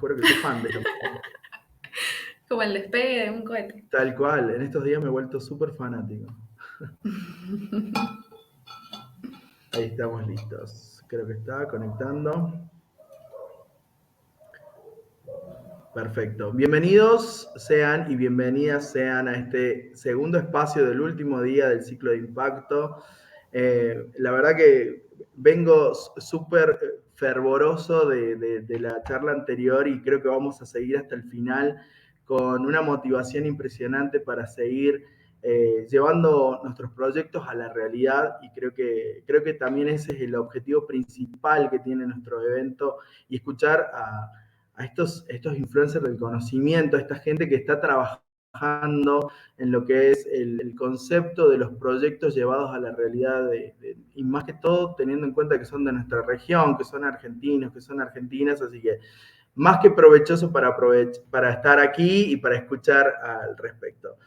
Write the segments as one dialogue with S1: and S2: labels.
S1: juro que soy fan de esta música.
S2: Como el despegue de un cohete.
S1: Tal cual, en estos días me he vuelto súper fanático. Ahí estamos listos. Creo que está conectando. Perfecto. Bienvenidos sean y bienvenidas sean a este segundo espacio del último día del ciclo de impacto. La verdad que vengo súper fervoroso de la charla anterior y creo que vamos a seguir hasta el final con una motivación impresionante para seguir llevando nuestros proyectos a la realidad, y creo que también ese es el objetivo principal que tiene nuestro evento, y escuchar a estos influencers del conocimiento, a esta gente que está trabajando en lo que es el concepto de los proyectos llevados a la realidad, y más que todo teniendo en cuenta que son de nuestra región, que son argentinos, que son argentinas, así que más que provechoso para estar aquí y para escuchar al respecto.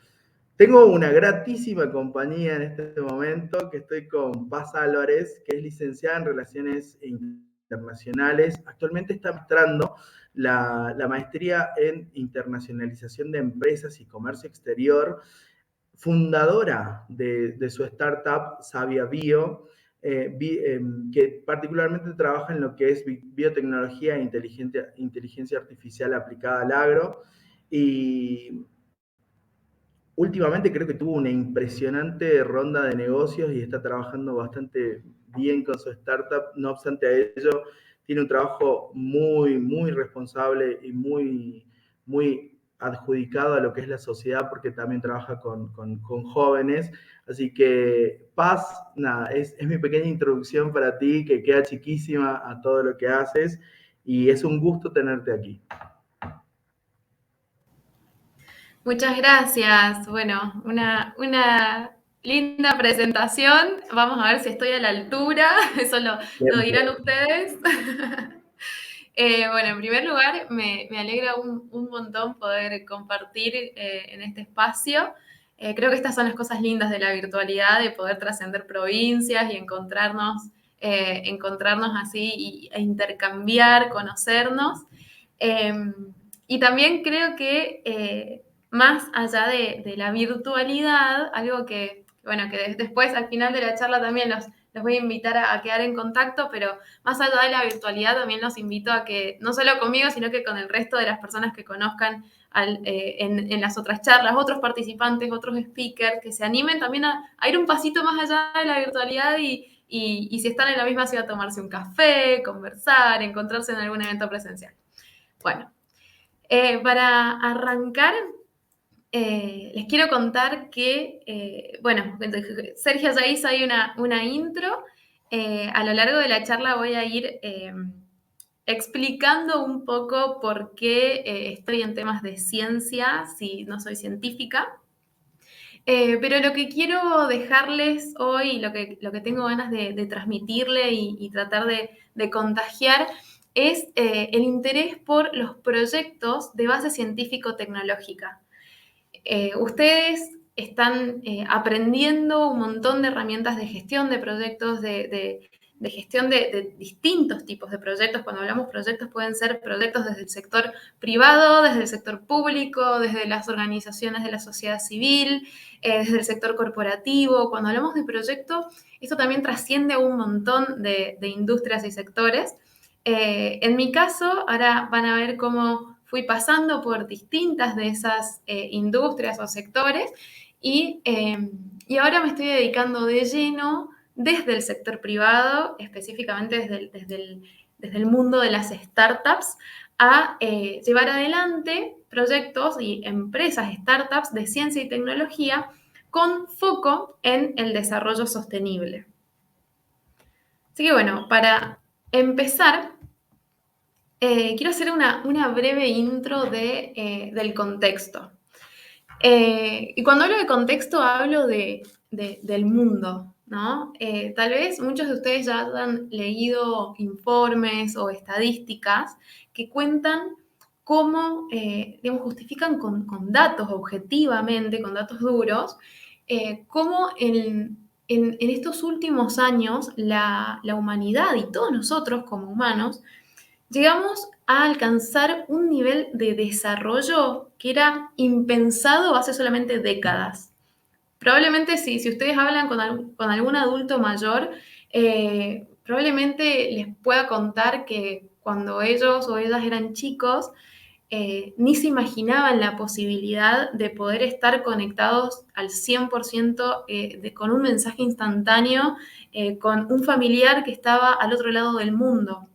S1: Tengo una gratísima compañía en este momento, que estoy con Paz Álvarez, que es licenciada en Relaciones Internacionales. Actualmente está mostrando la maestría en Internacionalización de Empresas y Comercio Exterior, fundadora de su startup Savia Bio, que particularmente trabaja en lo que es biotecnología e inteligencia artificial aplicada al agro. Y últimamente creo que tuvo una impresionante ronda de negocios y está trabajando bastante bien con su startup. No obstante a ello, tiene un trabajo muy, muy responsable y muy, muy adjudicado a lo que es la sociedad, porque también trabaja con jóvenes. Así que, Paz, nada, es mi pequeña introducción para ti, que queda chiquísima a todo lo que haces, y es un gusto tenerte aquí.
S2: Muchas gracias. Bueno, una linda presentación. Vamos a ver si estoy a la altura. Eso lo dirán ustedes. Bueno, en primer lugar, me alegra un montón poder compartir en este espacio. Creo que estas son las cosas lindas de la virtualidad, de poder trascender provincias y encontrarnos así e intercambiar, conocernos. Y también creo que más allá de la virtualidad, algo que, bueno, que después al final de la charla también los voy a invitar a quedar en contacto, pero más allá de la virtualidad también los invito a que, no solo conmigo, sino que con el resto de las personas que conozcan en las otras charlas, otros participantes, otros speakers, que se animen también a ir un pasito más allá de la virtualidad y si están en la misma ciudad, tomarse un café, conversar, encontrarse en algún evento presencial. Bueno, para arrancar, les quiero contar que, bueno, Sergio ya hizo ahí una intro. A lo largo de la charla voy a ir explicando un poco por qué estoy en temas de ciencia, si no soy científica. Pero lo que quiero dejarles hoy, lo que tengo ganas de transmitirle y tratar de contagiar, es el interés por los proyectos de base científico-tecnológica. Ustedes están aprendiendo un montón de herramientas de gestión de proyectos, de gestión de distintos tipos de proyectos. Cuando hablamos proyectos, pueden ser proyectos desde el sector privado, desde el sector público, desde las organizaciones de la sociedad civil, desde el sector corporativo. Cuando hablamos de proyectos, esto también trasciende a un montón de industrias y sectores. En mi caso, ahora van a ver cómo fui pasando por distintas de esas industrias o sectores y ahora me estoy dedicando de lleno desde el sector privado, específicamente desde el mundo de las startups, a llevar adelante proyectos y empresas, startups de ciencia y tecnología con foco en el desarrollo sostenible. Así que bueno, para empezar, quiero hacer una breve intro del contexto. Y cuando hablo de contexto, hablo del mundo, ¿no? Tal vez muchos de ustedes ya han leído informes o estadísticas que cuentan cómo, digamos, justifican con datos objetivamente, con datos duros, cómo en estos últimos años la humanidad y todos nosotros como humanos llegamos a alcanzar un nivel de desarrollo que era impensado hace solamente décadas. Probablemente si ustedes hablan con algún adulto mayor, probablemente les pueda contar que cuando ellos o ellas eran chicos, ni se imaginaban la posibilidad de poder estar conectados al 100% con un mensaje instantáneo, con un familiar que estaba al otro lado del mundo.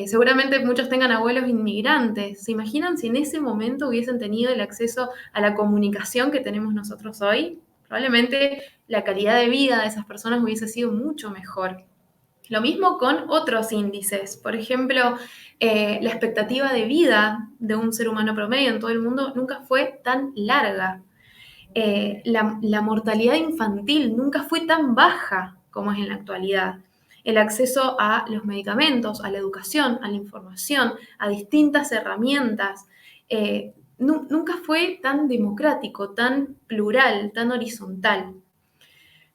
S2: Seguramente muchos tengan abuelos inmigrantes. ¿Se imaginan si en ese momento hubiesen tenido el acceso a la comunicación que tenemos nosotros hoy? Probablemente la calidad de vida de esas personas hubiese sido mucho mejor. Lo mismo con otros índices. Por ejemplo, la expectativa de vida de un ser humano promedio en todo el mundo nunca fue tan larga. La mortalidad infantil nunca fue tan baja como es en la actualidad. El acceso a los medicamentos, a la educación, a la información, a distintas herramientas, nunca fue tan democrático, tan plural, tan horizontal.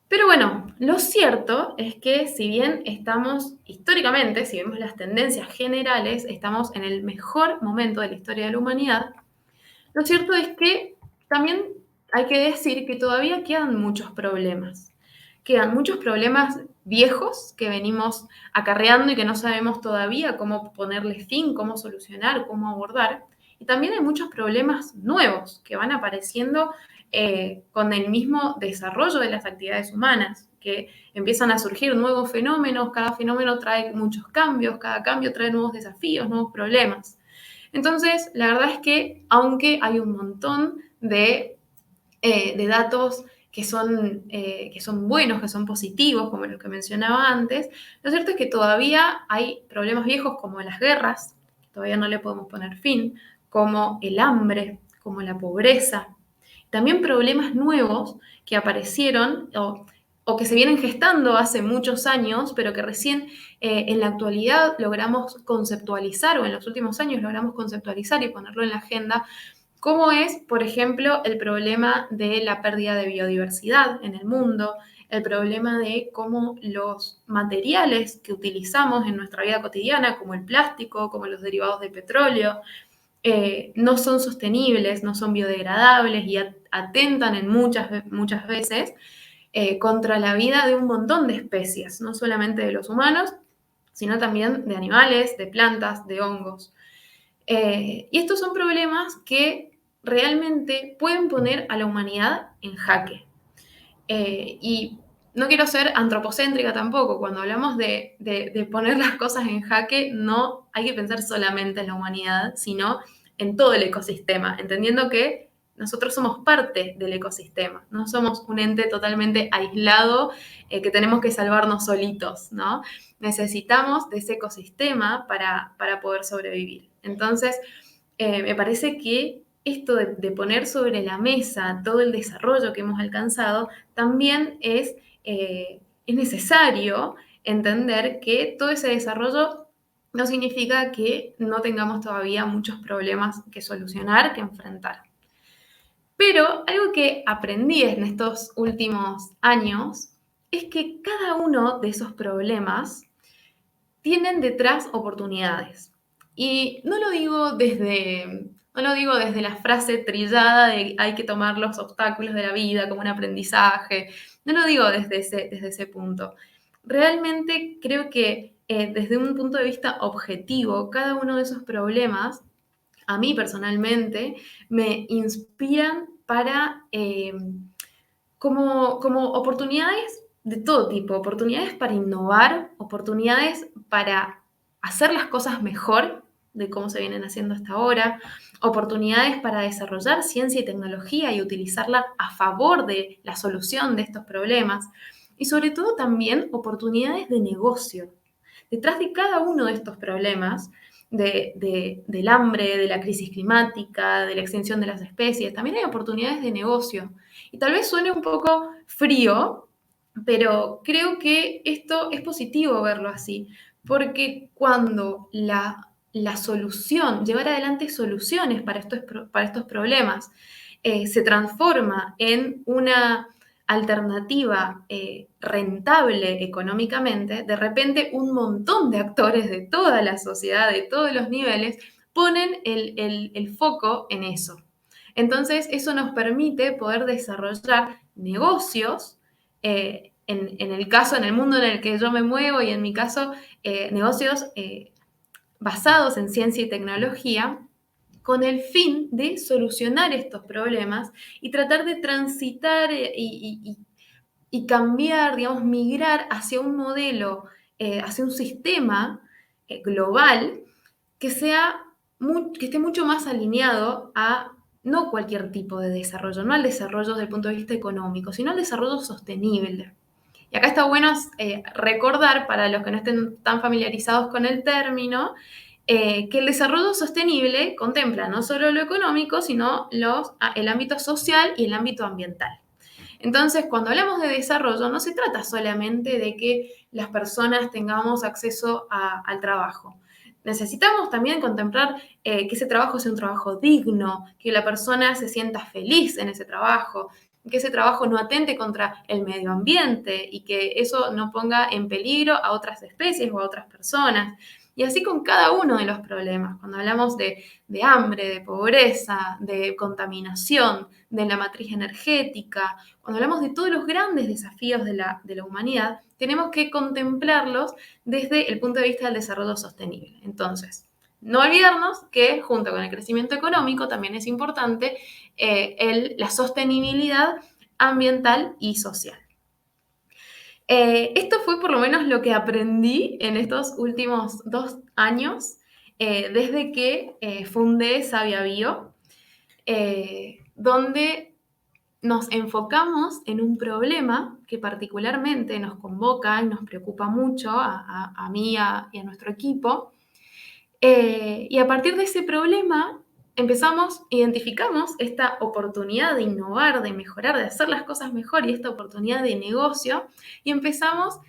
S2: Pero bueno, lo cierto es que si bien estamos históricamente, si vemos las tendencias generales, estamos en el mejor momento de la historia de la humanidad, lo cierto es que también hay que decir que todavía quedan muchos problemas. Quedan muchos problemas viejos que venimos acarreando y que no sabemos todavía cómo ponerle fin, cómo solucionar, cómo abordar. Y también hay muchos problemas nuevos que van apareciendo con el mismo desarrollo de las actividades humanas, que empiezan a surgir nuevos fenómenos, cada fenómeno trae muchos cambios, cada cambio trae nuevos desafíos, nuevos problemas. Entonces, la verdad es que aunque hay un montón de datos que son buenos, que son positivos, como los que mencionaba antes, lo cierto es que todavía hay problemas viejos como las guerras, que todavía no le podemos poner fin, como el hambre, como la pobreza. También problemas nuevos que aparecieron o que se vienen gestando hace muchos años, pero que recién en la actualidad logramos conceptualizar, o en los últimos años logramos conceptualizar y ponerlo en la agenda, como es, por ejemplo, el problema de la pérdida de biodiversidad en el mundo, el problema de cómo los materiales que utilizamos en nuestra vida cotidiana, como el plástico, como los derivados del petróleo, no son sostenibles, no son biodegradables y atentan en muchas veces contra la vida de un montón de especies, no solamente de los humanos, sino también de animales, de plantas, de hongos. Y estos son problemas que realmente pueden poner a la humanidad en jaque. Y no quiero ser antropocéntrica tampoco, cuando hablamos de poner las cosas en jaque, no hay que pensar solamente en la humanidad, sino en todo el ecosistema, entendiendo que nosotros somos parte del ecosistema, no somos un ente totalmente aislado que tenemos que salvarnos solitos, ¿no? Necesitamos de ese ecosistema para poder sobrevivir. Entonces, me parece que esto de poner sobre la mesa todo el desarrollo que hemos alcanzado, también es necesario entender que todo ese desarrollo no significa que no tengamos todavía muchos problemas que solucionar, que enfrentar. Pero algo que aprendí en estos últimos años es que cada uno de esos problemas tienen detrás oportunidades. Y no lo digo desde la frase trillada de hay que tomar los obstáculos de la vida como un aprendizaje, no lo digo desde ese punto. Realmente creo que desde un punto de vista objetivo, cada uno de esos problemas, a mí personalmente, me inspiran para como oportunidades de todo tipo, oportunidades para innovar, oportunidades para hacer las cosas mejor de cómo se vienen haciendo hasta ahora, oportunidades para desarrollar ciencia y tecnología y utilizarla a favor de la solución de estos problemas y sobre todo también oportunidades de negocio. Detrás de cada uno de estos problemas, del hambre, de la crisis climática, de la extinción de las especies, también hay oportunidades de negocio. Y tal vez suene un poco frío, pero creo que esto es positivo verlo así, porque cuando la solución, llevar adelante soluciones para estos problemas, se transforma en una alternativa rentable económicamente, de repente un montón de actores de toda la sociedad, de todos los niveles, ponen el foco en eso. Entonces, eso nos permite poder desarrollar negocios, en el caso, en el mundo en el que yo me muevo y en mi caso, negocios basados en ciencia y tecnología, con el fin de solucionar estos problemas y tratar de transitar y cambiar, digamos, migrar hacia un modelo, hacia un sistema global que que esté mucho más alineado a no cualquier tipo de desarrollo, no al desarrollo desde el punto de vista económico, sino al desarrollo sostenible. Y acá está bueno recordar, para los que no estén tan familiarizados con el término, que el desarrollo sostenible contempla no solo lo económico, sino el ámbito social y el ámbito ambiental. Entonces, cuando hablamos de desarrollo, no se trata solamente de que las personas tengamos acceso al trabajo. Necesitamos también contemplar que ese trabajo sea un trabajo digno, que la persona se sienta feliz en ese trabajo, que ese trabajo no atente contra el medio ambiente y que eso no ponga en peligro a otras especies o a otras personas. Y así con cada uno de los problemas. Cuando hablamos de hambre, de pobreza, de contaminación, de la matriz energética, cuando hablamos de todos los grandes desafíos de la humanidad, tenemos que contemplarlos desde el punto de vista del desarrollo sostenible. Entonces, no olvidarnos que junto con el crecimiento económico también es importante la sostenibilidad ambiental y social. Esto fue por lo menos lo que aprendí en estos últimos 2 años, desde que fundé Sabia Bio, donde nos enfocamos en un problema que particularmente nos convoca y nos preocupa mucho a mí y a nuestro equipo. Y a partir de ese problema identificamos esta oportunidad de innovar, de mejorar, de hacer las cosas mejor y esta oportunidad de negocio, y empezamos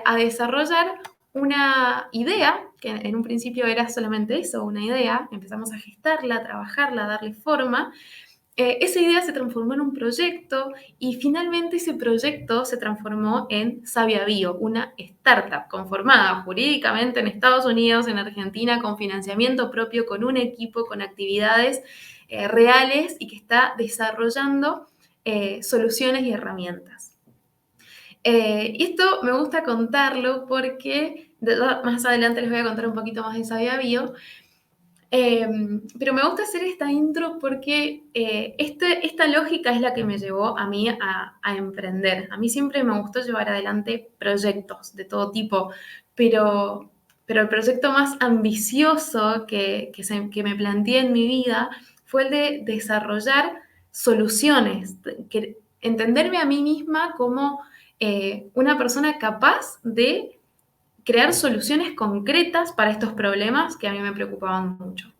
S2: a desarrollar una idea, que en un principio era solamente eso, una idea, empezamos a gestarla, a trabajarla, a darle forma. Esa idea se transformó en un proyecto y finalmente ese proyecto se transformó en Sabia Bio, una startup conformada jurídicamente en Estados Unidos, en Argentina, con financiamiento propio, con un equipo, con actividades reales y que está desarrollando soluciones y herramientas. Y esto me gusta contarlo porque más adelante les voy a contar un poquito más de Sabia Bio. Pero me gusta hacer esta intro porque esta lógica es la que me llevó a mí a emprender. A mí siempre me gustó llevar adelante proyectos de todo tipo, pero el proyecto más ambicioso que me planteé en mi vida fue el de desarrollar soluciones, entenderme a mí misma como una persona capaz de crear soluciones concretas para estos problemas que a mí me preocupaban mucho.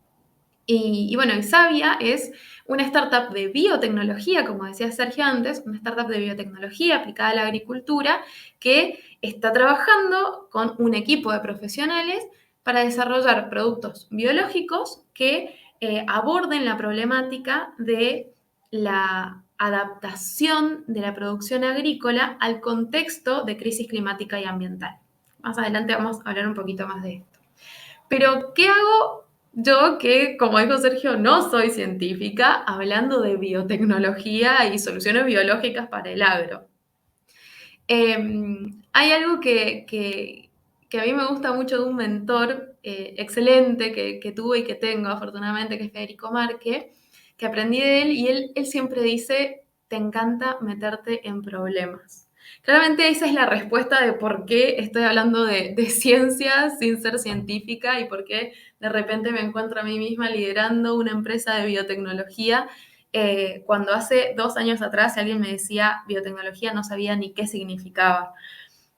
S2: Y bueno, Sabia es una startup de biotecnología, como decía Sergio antes, una startup de biotecnología aplicada a la agricultura que está trabajando con un equipo de profesionales para desarrollar productos biológicos que aborden la problemática de la adaptación de la producción agrícola al contexto de crisis climática y ambiental. Más adelante vamos a hablar un poquito más de esto. Pero, ¿qué hago yo que, como dijo Sergio, no soy científica, hablando de biotecnología y soluciones biológicas para el agro? Hay algo que a mí me gusta mucho de un mentor excelente que tuve y que tengo, afortunadamente, que es Federico Marque, que aprendí de él, y él siempre dice, te encanta meterte en problemas. Claramente esa es la respuesta de por qué estoy hablando de ciencias sin ser científica y por qué de repente me encuentro a mí misma liderando una empresa de biotecnología, cuando hace 2 años atrás si alguien me decía biotecnología no sabía ni qué significaba.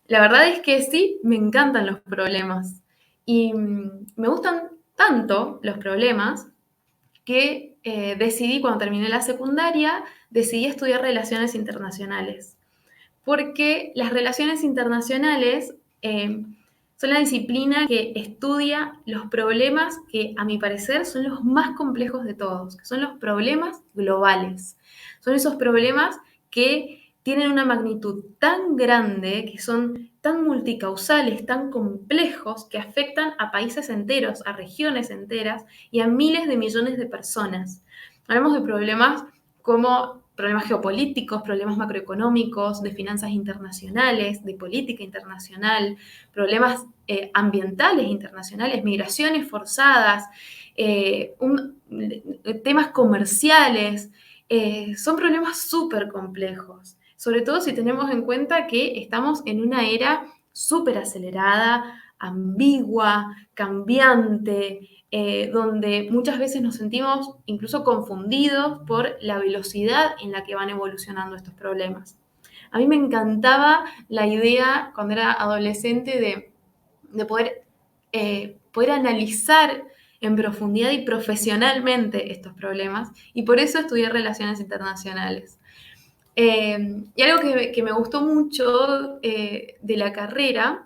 S2: La verdad es que sí, me encantan los problemas y me gustan tanto los problemas que decidí, cuando terminé la secundaria, decidí estudiar relaciones internacionales, porque las relaciones internacionales son la disciplina que estudia los problemas que, a mi parecer, son los más complejos de todos, que son los problemas globales. Son esos problemas que tienen una magnitud tan grande, que son tan multicausales, tan complejos, que afectan a países enteros, a regiones enteras y a miles de millones de personas. Hablamos de problemas como problemas geopolíticos, problemas macroeconómicos, de finanzas internacionales, de política internacional, problemas ambientales internacionales, migraciones forzadas, temas comerciales. Son problemas súper complejos, sobre todo si tenemos en cuenta que estamos en una era súper acelerada, ambigua, cambiante, donde muchas veces nos sentimos incluso confundidos por la velocidad en la que van evolucionando estos problemas. A mí me encantaba la idea cuando era adolescente de poder analizar en profundidad y profesionalmente estos problemas, y por eso estudié Relaciones Internacionales. Y algo que me gustó mucho de la carrera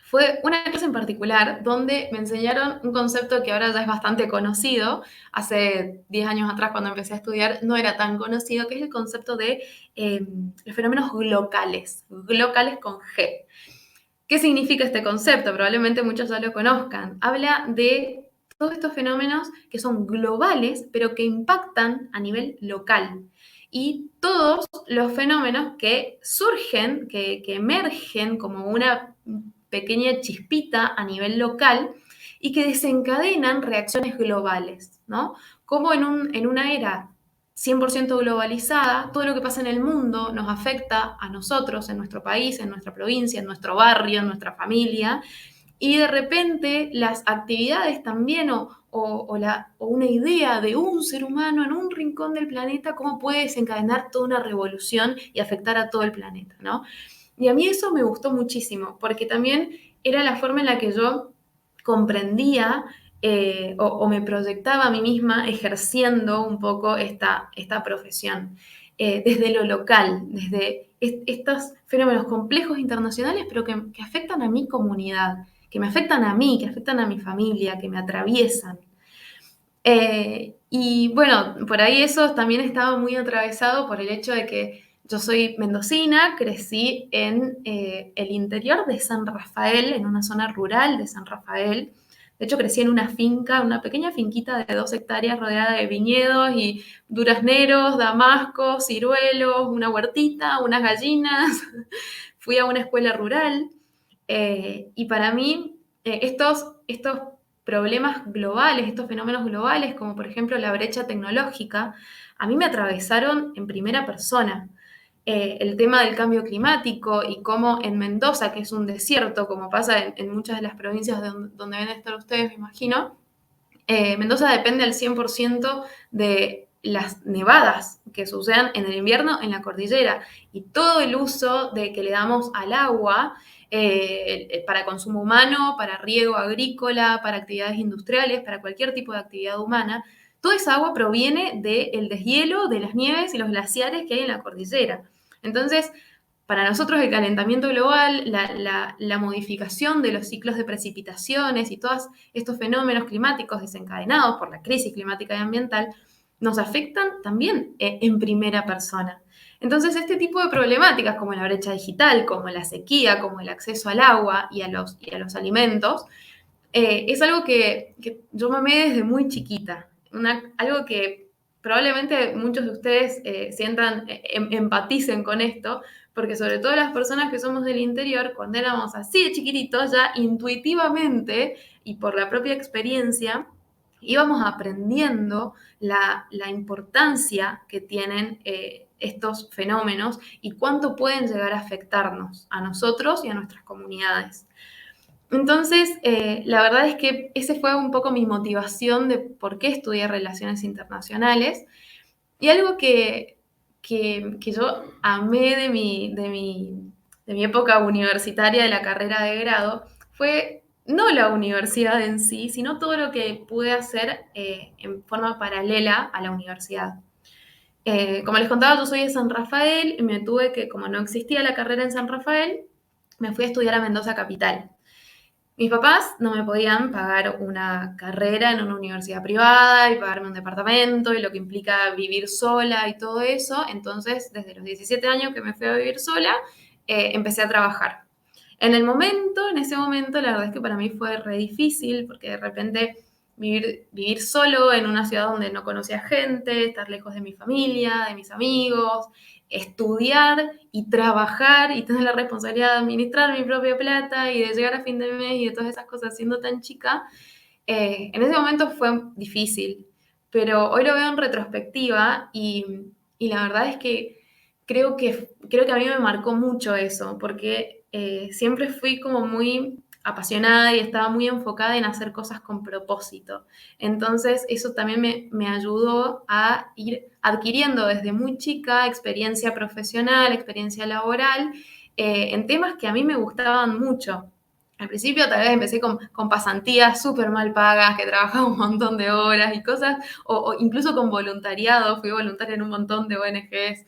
S2: fue una clase en particular donde me enseñaron un concepto que ahora ya es bastante conocido. Hace 10 años atrás, cuando empecé a estudiar, no era tan conocido, que es el concepto de los fenómenos glocales con G. ¿Qué significa este concepto? Probablemente muchos ya lo conozcan. Habla de todos estos fenómenos que son globales, pero que impactan a nivel local. Y todos los fenómenos que surgen, que emergen como una pequeña chispita a nivel local y que desencadenan reacciones globales, ¿no? Como en una era 100% globalizada, todo lo que pasa en el mundo nos afecta a nosotros, en nuestro país, en nuestra provincia, en nuestro barrio, en nuestra familia, y de repente las actividades también o una idea de un ser humano en un rincón del planeta, cómo puede desencadenar toda una revolución y afectar a todo el planeta, ¿no? Y a mí eso me gustó muchísimo, porque también era la forma en la que yo comprendía o me proyectaba a mí misma ejerciendo un poco esta profesión, desde lo local, desde estos fenómenos complejos internacionales, pero que afectan a mi comunidad, que me afectan a mí, que afectan a mi familia, que me atraviesan. Y bueno, por ahí eso también estaba muy atravesado por el hecho de que yo soy mendocina, crecí en el interior de San Rafael, en una zona rural de San Rafael. De hecho, crecí en una finca, una pequeña finquita de 2 hectáreas rodeada de viñedos y durazneros, damascos, ciruelos, una huertita, unas gallinas. Fui a una escuela rural y para mí estos problemas globales, estos fenómenos globales, como por ejemplo la brecha tecnológica, a mí me atravesaron en primera persona. El tema del cambio climático y cómo en Mendoza, que es un desierto, como pasa en muchas de las provincias donde deben estar ustedes, me imagino, Mendoza depende al 100% de las nevadas que sucedan en el invierno en la cordillera, y todo el uso que le damos al agua para consumo humano, para riego agrícola, para actividades industriales, para cualquier tipo de actividad humana, toda esa agua proviene del deshielo, de las nieves y los glaciares que hay en la cordillera. Entonces, para nosotros el calentamiento global, la modificación de los ciclos de precipitaciones y todos estos fenómenos climáticos desencadenados por la crisis climática y ambiental nos afectan también en primera persona. Entonces, este tipo de problemáticas como la brecha digital, como la sequía, como el acceso al agua y a los alimentos, es algo que yo mamé desde muy chiquita. Algo que probablemente muchos de ustedes sientan, empaticen con esto, porque sobre todo las personas que somos del interior, cuando éramos así de chiquititos, ya intuitivamente y por la propia experiencia, íbamos aprendiendo la importancia que tienen estos fenómenos y cuánto pueden llegar a afectarnos a nosotros y a nuestras comunidades. Entonces, la verdad es que esa fue un poco mi motivación de por qué estudié Relaciones Internacionales. Y algo que yo amé de mi época universitaria, de la carrera de grado, fue no la universidad en sí, sino todo lo que pude hacer en forma paralela a la universidad. Como les contaba, yo soy de San Rafael y me tuve que, como no existía la carrera en San Rafael, me fui a estudiar a Mendoza Capital. Mis papás no me podían pagar una carrera en una universidad privada y pagarme un departamento y lo que implica vivir sola y todo eso. Entonces, desde los 17 años que me fui a vivir sola, empecé a trabajar. En ese momento, la verdad es que para mí fue re difícil porque de repente vivir solo en una ciudad donde no conocía gente, estar lejos de mi familia, de mis amigos, estudiar y trabajar y tener la responsabilidad de administrar mi propia plata y de llegar a fin de mes y de todas esas cosas siendo tan chica, en ese momento fue difícil, pero hoy lo veo en retrospectiva y la verdad es que creo que a mí me marcó mucho eso, porque siempre fui como muy apasionada y estaba muy enfocada en hacer cosas con propósito. Entonces eso también me ayudó a ir adquiriendo desde muy chica experiencia profesional, experiencia laboral, en temas que a mí me gustaban mucho. Al principio tal vez empecé con pasantías súper mal pagas, que trabajaba un montón de horas y cosas, o incluso con voluntariado, fui voluntaria en un montón de ONGs.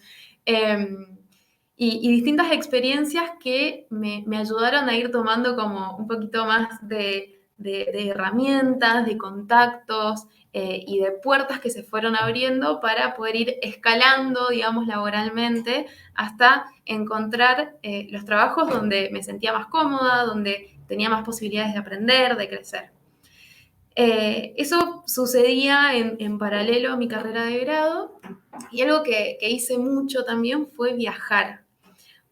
S2: Y distintas experiencias que me ayudaron a ir tomando como un poquito más de herramientas, de contactos y de puertas que se fueron abriendo para poder ir escalando, digamos, laboralmente hasta encontrar los trabajos donde me sentía más cómoda, donde tenía más posibilidades de aprender, de crecer. Eso sucedía en paralelo a mi carrera de grado y algo que hice mucho también fue viajar,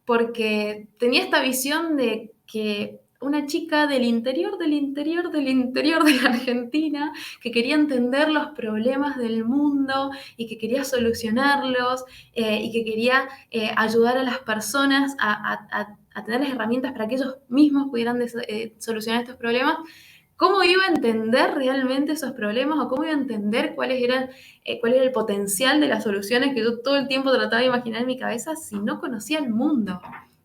S2: porque tenía esta visión de que una chica del interior, del interior, del interior de la Argentina, que quería entender los problemas del mundo y que quería solucionarlos y que quería ayudar a las personas a tener las herramientas para que ellos mismos pudieran solucionar estos problemas. ¿Cómo iba a entender realmente esos problemas o cómo iba a entender cuál era el potencial de las soluciones que yo todo el tiempo trataba de imaginar en mi cabeza si no conocía el mundo?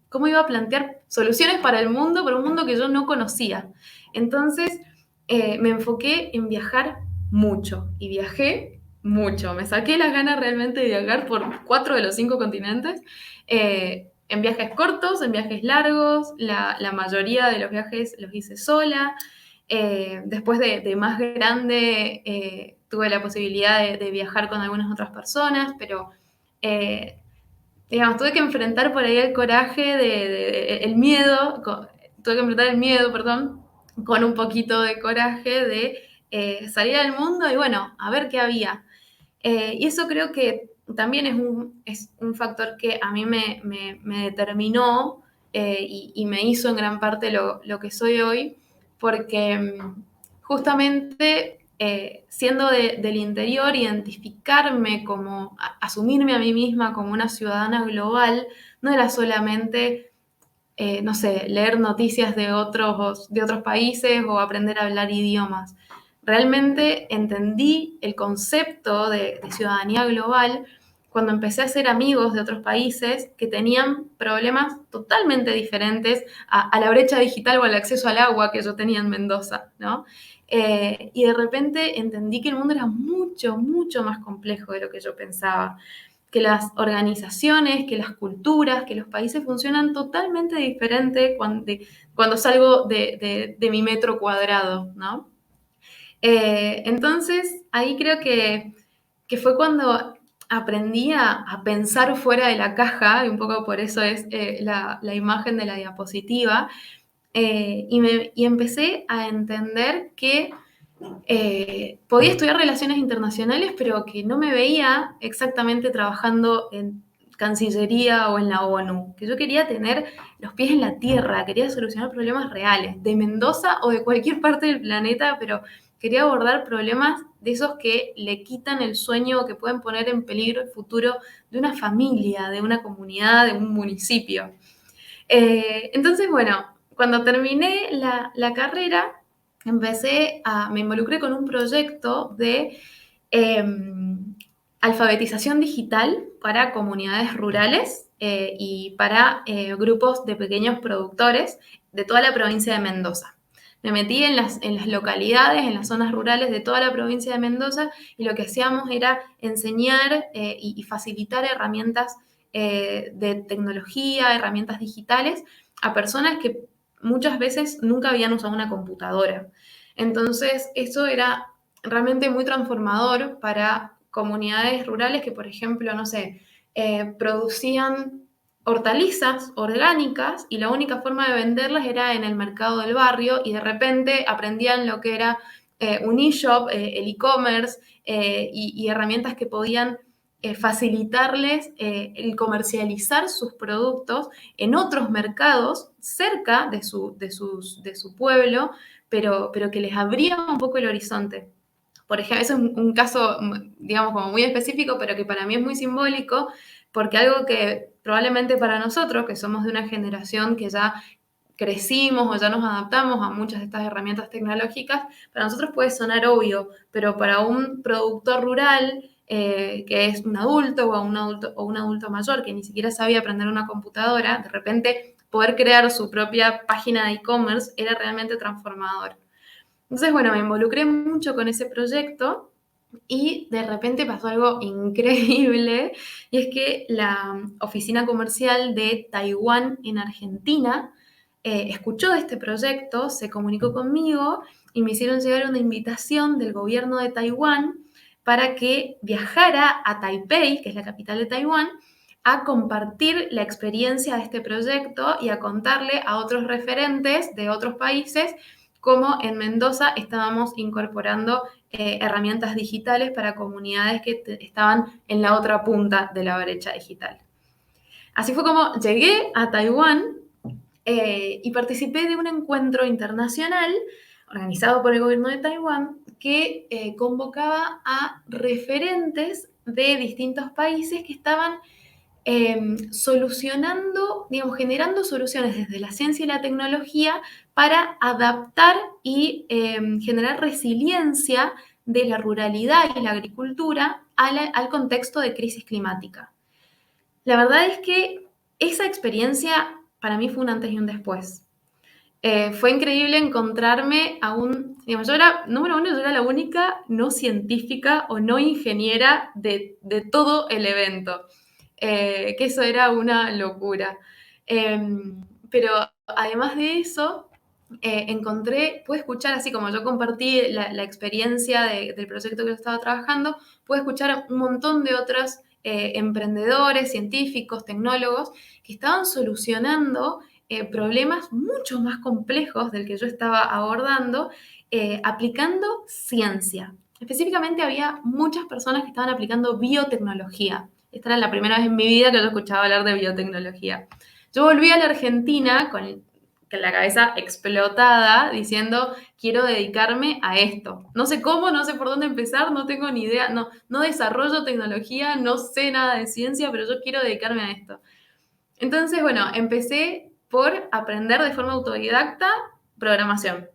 S2: ¿Cómo iba a plantear soluciones para el mundo, para un mundo que yo no conocía? Entonces me enfoqué en viajar mucho y viajé mucho. Me saqué las ganas realmente de viajar por 4 de los 5 continentes. En viajes cortos, en viajes largos, la mayoría de los viajes los hice sola. Después de más grande tuve la posibilidad de viajar con algunas otras personas, pero digamos, tuve que enfrentar por ahí el coraje, el miedo, tuve que enfrentar el miedo, perdón, con un poquito de coraje de salir al mundo y bueno, a ver qué había. Y eso creo que también es un factor que a mí me determinó y me hizo en gran parte lo que soy hoy, porque justamente siendo del interior, identificarme como, asumirme a mí misma como una ciudadana global, no era solamente, no sé, leer noticias de otros países o aprender a hablar idiomas. Realmente entendí el concepto de ciudadanía global cuando empecé a hacer amigos de otros países que tenían problemas totalmente diferentes a la brecha digital o al acceso al agua que yo tenía en Mendoza, ¿no? Y de repente entendí que el mundo era mucho, mucho más complejo de lo que yo pensaba, que las organizaciones, que las culturas, que los países funcionan totalmente diferente cuando salgo de mi metro cuadrado, ¿no? Entonces, ahí creo que fue cuando aprendí a pensar fuera de la caja, y un poco por eso es la imagen de la diapositiva, y empecé a entender que podía estudiar relaciones internacionales, pero que no me veía exactamente trabajando en Cancillería o en la ONU, que yo quería tener los pies en la tierra, quería solucionar problemas reales, de Mendoza o de cualquier parte del planeta, pero quería abordar problemas de esos que le quitan el sueño o que pueden poner en peligro el futuro de una familia, de una comunidad, de un municipio. Entonces, bueno, cuando terminé la carrera, me involucré con un proyecto de eh, alfabetización digital para comunidades rurales y para grupos de pequeños productores de toda la provincia de Mendoza. Me metí en las localidades, en las zonas rurales de toda la provincia de Mendoza y lo que hacíamos era enseñar y facilitar herramientas de tecnología, herramientas digitales a personas que muchas veces nunca habían usado una computadora. Entonces, eso era realmente muy transformador para comunidades rurales que, por ejemplo, no sé, producían hortalizas orgánicas y la única forma de venderlas era en el mercado del barrio y de repente aprendían lo que era un e-shop, el e-commerce y herramientas que podían facilitarles el comercializar sus productos en otros mercados cerca de su pueblo, pero que les abría un poco el horizonte. Por ejemplo, eso es un caso, digamos, como muy específico, pero que para mí es muy simbólico, porque algo que probablemente para nosotros, que somos de una generación que ya crecimos o ya nos adaptamos a muchas de estas herramientas tecnológicas, para nosotros puede sonar obvio, pero para un productor rural que es un adulto o un adulto mayor que ni siquiera sabía aprender una computadora, de repente poder crear su propia página de e-commerce era realmente transformador. Entonces, bueno, me involucré mucho con ese proyecto y de repente pasó algo increíble y es que la oficina comercial de Taiwán en Argentina escuchó de este proyecto, se comunicó conmigo y me hicieron llegar una invitación del gobierno de Taiwán para que viajara a Taipei, que es la capital de Taiwán, a compartir la experiencia de este proyecto y a contarle a otros referentes de otros países cómo en Mendoza estábamos incorporando herramientas digitales para comunidades que estaban en la otra punta de la brecha digital. Así fue como llegué a Taiwán y participé de un encuentro internacional organizado por el gobierno de Taiwán que convocaba a referentes de distintos países que estaban solucionando, digamos, generando soluciones desde la ciencia y la tecnología para adaptar y generar resiliencia de la ruralidad y la agricultura al contexto de crisis climática. La verdad es que esa experiencia para mí fue un antes y un después. Fue increíble encontrarme a digamos, número uno, yo era la única no científica o no ingeniera de todo el evento, que eso era una locura. Pero además de eso, pude escuchar, así como yo compartí la experiencia del proyecto que yo estaba trabajando, pude escuchar un montón de otros emprendedores, científicos, tecnólogos, que estaban solucionando problemas mucho más complejos del que yo estaba abordando, aplicando ciencia. Específicamente había muchas personas que estaban aplicando biotecnología. Esta era la primera vez en mi vida que yo escuchaba hablar de biotecnología. Yo volví a la Argentina con la cabeza explotada diciendo, quiero dedicarme a esto. No sé cómo, no sé por dónde empezar, no tengo ni idea, no desarrollo tecnología, no sé nada de ciencia, pero yo quiero dedicarme a esto. Entonces, bueno, empecé por aprender de forma autodidacta programación.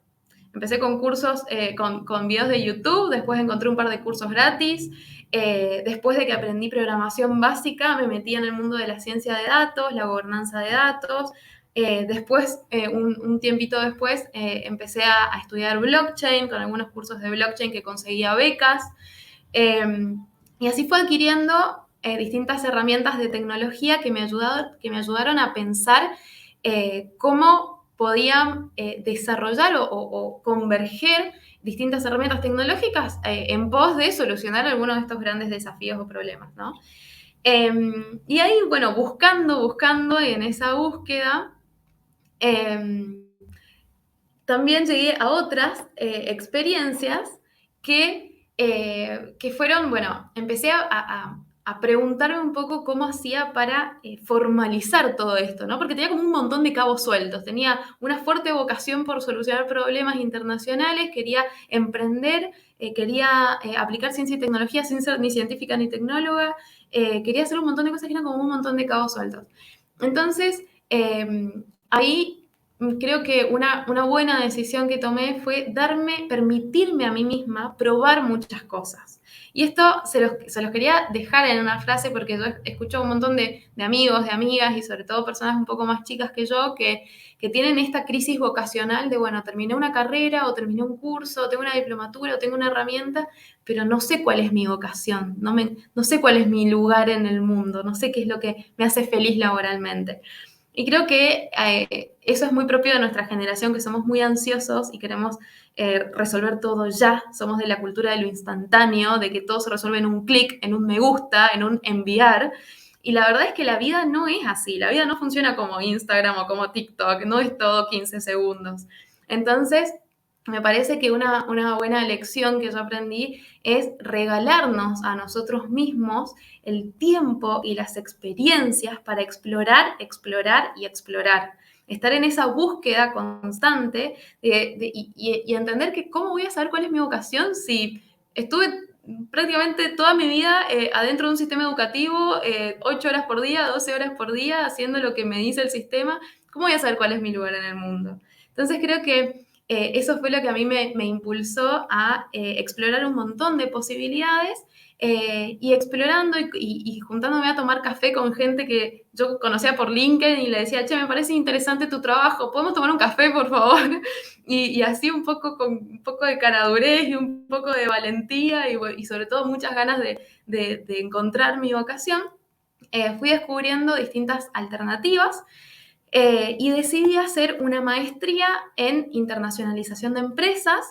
S2: Empecé con cursos, con videos de YouTube, después encontré un par de cursos gratis. Después de que aprendí programación básica, me metí en el mundo de la ciencia de datos, la gobernanza de datos. Después, un tiempito después, empecé a estudiar blockchain, con algunos cursos de blockchain que conseguía becas. Y así fue adquiriendo distintas herramientas de tecnología que me ayudaron a pensar cómo podían desarrollar o converger distintas herramientas tecnológicas en pos de solucionar algunos de estos grandes desafíos o problemas, ¿no? Y ahí, bueno, buscando, y en esa búsqueda, también llegué a otras experiencias que fueron, bueno, empecé a preguntarme un poco cómo hacía para formalizar todo esto, ¿no? Porque tenía como un montón de cabos sueltos, tenía una fuerte vocación por solucionar problemas internacionales, quería emprender, quería aplicar ciencia y tecnología sin ser ni científica ni tecnóloga, quería hacer un montón de cosas que eran como un montón de cabos sueltos. Entonces, ahí creo que una buena decisión que tomé fue permitirme a mí misma probar muchas cosas. Y esto se los quería dejar en una frase porque yo escucho un montón de amigos, de amigas y sobre todo personas un poco más chicas que yo que tienen esta crisis vocacional de, bueno, terminé una carrera o terminé un curso, o tengo una diplomatura o tengo una herramienta, pero no sé cuál es mi vocación, no sé cuál es mi lugar en el mundo, no sé qué es lo que me hace feliz laboralmente. Y creo que eso es muy propio de nuestra generación, que somos muy ansiosos y queremos resolver todo ya. Somos de la cultura de lo instantáneo, de que todo se resuelve en un clic, en un me gusta, en un enviar. Y la verdad es que la vida no es así. La vida no funciona como Instagram o como TikTok. No es todo 15 segundos. Entonces, me parece que una buena lección que yo aprendí es regalarnos a nosotros mismos el tiempo y las experiencias para explorar, explorar y explorar. Estar en esa búsqueda constante y entender que cómo voy a saber cuál es mi vocación si estuve prácticamente toda mi vida adentro de un sistema educativo, 8 horas por día, 12 horas por día, haciendo lo que me dice el sistema. ¿Cómo voy a saber cuál es mi lugar en el mundo? Entonces creo que eso fue lo que a mí me impulsó a explorar un montón de posibilidades y explorando y juntándome a tomar café con gente que yo conocía por LinkedIn y le decía, che, me parece interesante tu trabajo, ¿podemos tomar un café, por favor? Y así un poco con un poco de caradurez y un poco de valentía y sobre todo muchas ganas de encontrar mi vocación, fui descubriendo distintas alternativas. Y decidí hacer una maestría en internacionalización de empresas,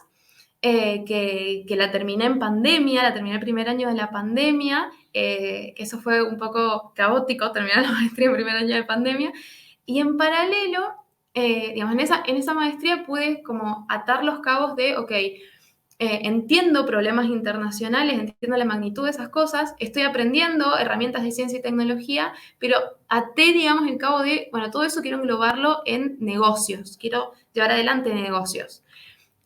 S2: que la terminé en pandemia, la terminé el primer año de la pandemia, que eso fue un poco caótico, terminar la maestría en primer año de pandemia, y en paralelo, digamos, en esa maestría pude como atar los cabos de, ok, entiendo problemas internacionales, entiendo la magnitud de esas cosas, estoy aprendiendo herramientas de ciencia y tecnología, pero até, digamos, el cabo de, bueno, todo eso quiero englobarlo en negocios, quiero llevar adelante negocios.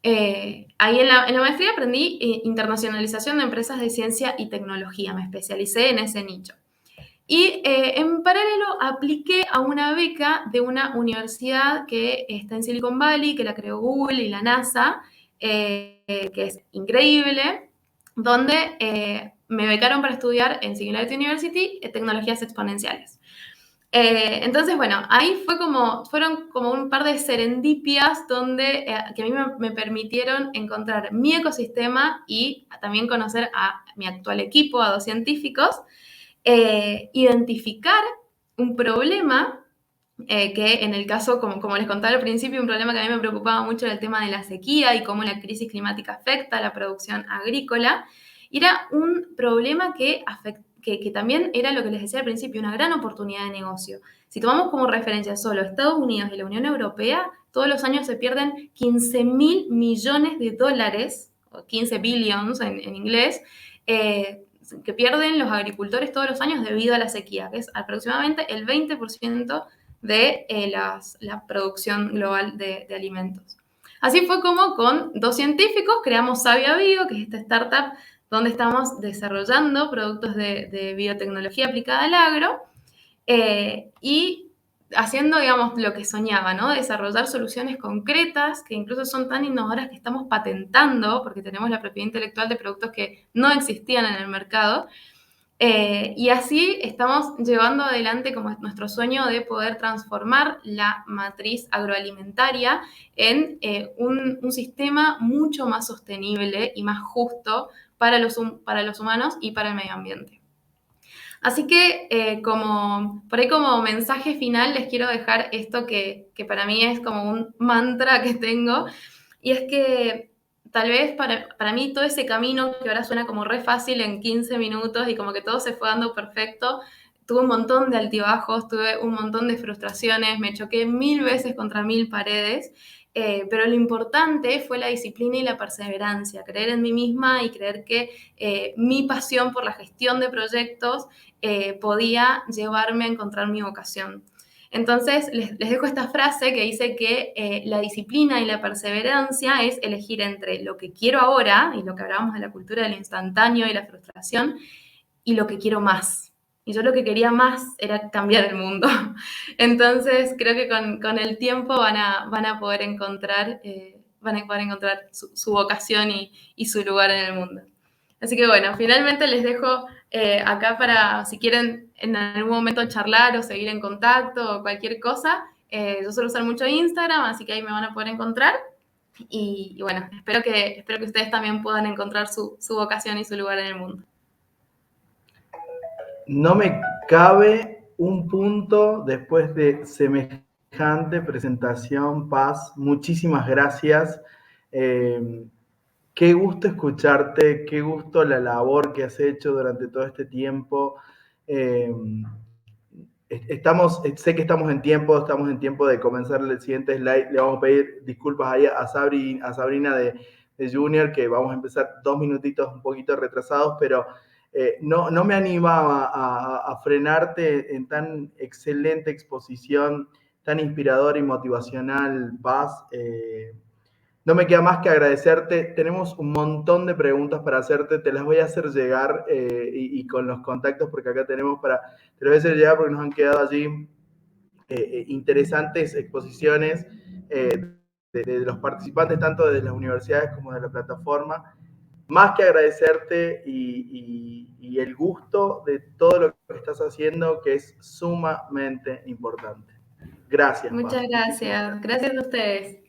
S2: Ahí en la maestría aprendí internacionalización de empresas de ciencia y tecnología, me especialicé en ese nicho. Y en paralelo apliqué a una beca de una universidad que está en Silicon Valley, que la creó Google y la NASA, que es increíble, donde me becaron para estudiar en Singularity University tecnologías exponenciales. Entonces, bueno, ahí fueron como un par de serendipias que a mí me permitieron encontrar mi ecosistema y también conocer a mi actual equipo, a 2 científicos, identificar un problema que en el caso, como les contaba al principio, un problema que a mí me preocupaba mucho era el tema de la sequía y cómo la crisis climática afecta a la producción agrícola. Y era un problema que también era lo que les decía al principio, una gran oportunidad de negocio. Si tomamos como referencia solo Estados Unidos y la Unión Europea, todos los años se pierden 15.000 millones de dólares, o 15 billions en inglés, que pierden los agricultores todos los años debido a la sequía, que es aproximadamente el 20% de la producción global de alimentos. Así fue como con 2 científicos creamos Savia Bio, que es esta startup donde estamos desarrollando productos de biotecnología aplicada al agro y haciendo, digamos, lo que soñaba, ¿no? Desarrollar soluciones concretas que incluso son tan innovadoras que estamos patentando, porque tenemos la propiedad intelectual de productos que no existían en el mercado. Y así estamos llevando adelante como nuestro sueño de poder transformar la matriz agroalimentaria en un sistema mucho más sostenible y más justo para los humanos y para el medio ambiente. Así que por ahí como mensaje final les quiero dejar esto que para mí es como un mantra que tengo, y es que tal vez para mí todo ese camino que ahora suena como re fácil en 15 minutos y como que todo se fue dando perfecto, tuve un montón de altibajos, tuve un montón de frustraciones, me choqué 1000 veces contra 1000 paredes, pero lo importante fue la disciplina y la perseverancia, creer en mí misma y creer que mi pasión por la gestión de proyectos podía llevarme a encontrar mi vocación. Entonces, les dejo esta frase que dice que la disciplina y la perseverancia es elegir entre lo que quiero ahora, y lo que hablábamos de la cultura del instantáneo y la frustración, y lo que quiero más. Y yo lo que quería más era cambiar el mundo. Entonces, creo que con el tiempo van a poder encontrar, su vocación y su lugar en el mundo. Así que bueno, finalmente les dejo acá para si quieren en algún momento charlar o seguir en contacto o cualquier cosa. Yo suelo usar mucho Instagram, así que ahí me van a poder encontrar. Y bueno, espero que ustedes también puedan encontrar su vocación y su lugar en el mundo.
S1: No me cabe un punto después de semejante presentación, Paz. Muchísimas gracias. Qué gusto escucharte, qué gusto la labor que has hecho durante todo este tiempo. Eh, sé que estamos en tiempo de comenzar el siguiente slide. Le vamos a pedir disculpas ahí a Sabrina de Junior, que vamos a empezar 2 minutitos un poquito retrasados, pero no me animaba a frenarte en tan excelente exposición, tan inspiradora y motivacional, Paz. No me queda más que agradecerte. Tenemos un montón de preguntas para hacerte. Te las voy a hacer llegar y con los contactos, porque acá tenemos te las voy a hacer llegar porque nos han quedado allí interesantes exposiciones de los participantes, tanto de las universidades como de la plataforma. Más que agradecerte y el gusto de todo lo que estás haciendo, que es sumamente importante. Gracias,
S2: Muchas
S1: Paz. Muchísimas
S2: gracias.
S1: gracias.
S2: Gracias a ustedes.